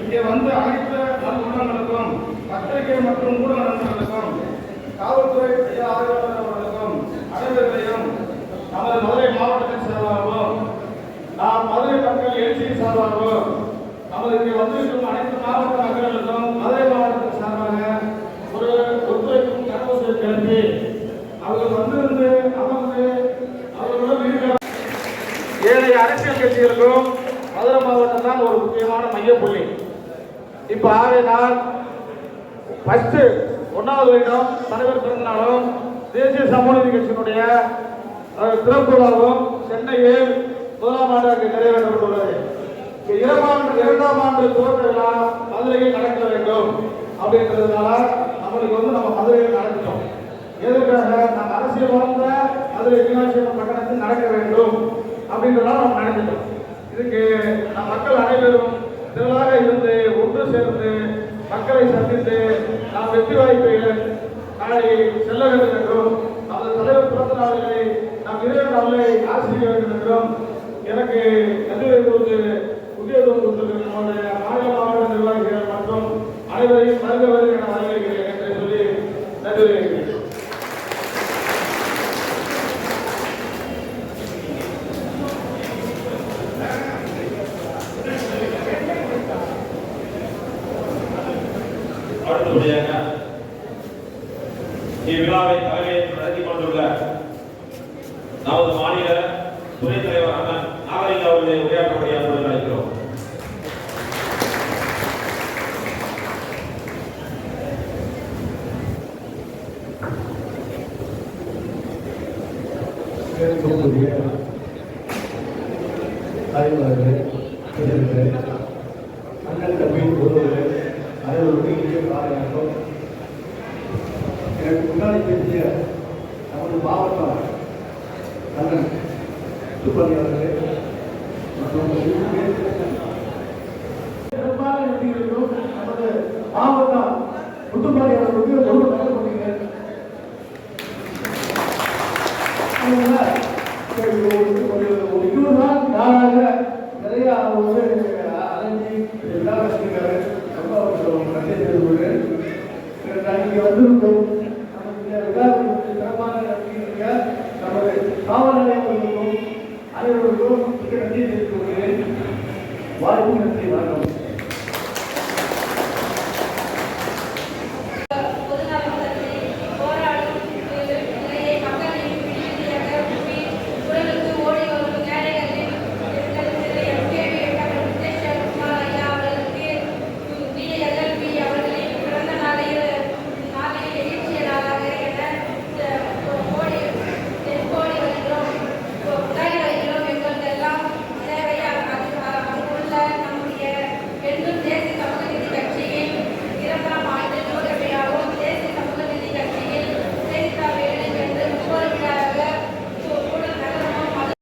இங்கே வந்து அனைத்து நல்குணங்களுக்கும் பத்திரிகை மற்றும் ஊடக நண்பர்களுக்கும் காவல்துறை ஆய்வாளர் அவர்களுக்கும் அனைவர்களையும் நமது மதுரை மாவட்டத்தின் சார்பாகவும் நாம் மதுரை மக்கள் எழுச்சியின் சார்பாகவும் நமது இங்கே வந்திருக்கும் அனைத்து மாவட்ட மக்களுக்கும் மதுரை மாவட்டத்தின் சார்பாக ஒரு ஒத்துழைப்பும் கரகோசை கிளம்பி அவர்கள் வந்திருந்து அமர்ந்து அவர்களுடன் இருக்கிற ஏழை அரசியல் கட்சிகளுக்கும் மதுரை மாவட்டம் தான் ஒரு முக்கியமான மையப்புள்ளி. இப்ப ஆகவே நான் ஃபர்ஸ்ட் 1வது வருடம் தலைவர் பிறந்தநாளும் தேசிய சமூக நீதி கட்சியினுடைய திறப்பு விழாவும் சென்னையில் 1ஆம் ஆண்டு நிறைவேற்றப்பட்டுள்ளது. 2ஆம் ஆண்டு துவக்க விழா மதுரையில் நடக்க வேண்டும் அப்படின்றதுனால நம்மளுக்கு நம்ம மதுரையில் நடத்திட்டோம். எதற்காக நம்ம அரசியல் வளர்ந்த மதுரை மீனாட்சி அம்மன் பட்டணத்தில் நடக்க வேண்டும் அப்படின்றதால நம்ம நடத்திட்டோம். இதுக்கு நம் மக்கள் அனைவரும் திரளாக இருந்து ஒன்று சேர்ந்து மக்களை சந்தித்து நாம் வெற்றி வாய்ப்பை நாளை செல்ல வேண்டும் என்றும் நமது தலைவர் பிறந்த நாளிலே நாம் இறைவன் அவர்களை ஆசிரிய வேண்டும் என்றும் எனக்கு நன்றி கொடுத்து உத்தியோகம் கொடுத்திருக்கிற நம்முடைய மாநில மாவட்ட நிர்வாகிகள் மற்றும் அனைவரையும் வருக என வரவேற்கிறேன் என்று சொல்லி நன்றி தெரிவிக்கிறேன். அடுத்தபடியாக இவ்விழாவை தலைமையேற்று நடத்தி கொண்டுள்ள நமது மாநில துணைத் தலைவர் அண்ணன் நாகரிக அவர்களை உரையாற்றபடியாக அழைக்கிறோம். அண்ணன் தம்பி ஒருவர்கள் அனைவருக்கும் இங்கே காலையாகும். எனக்கு முன்னாடி பேசிய நமது மாவட்டம் அண்ணன் சுப்பண்ணி அவர்களே மற்றும் நமது மாவட்டம் முத்துப்பாடி அவர்களுக்கு ஒரு நல்ல பண்ணீங்க. ஒரு 20 நாள் நாளாக நிறைய அலைஞ்சி எல்லாம் வச்சிருக்காரு. ரொம்ப நன்றி தெரிவிக்கிறேன். இங்கே வந்திருக்கோம். நமக்கு விழாவுக்கு சிறப்பான நடத்தியிருக்க நமது காவல் நிலையங்களுக்கும் அனைவருக்கும் நன்றி தெரிவித்துக் கொள்கிறேன். வாய்ப்பு நன்றி வணக்கம்.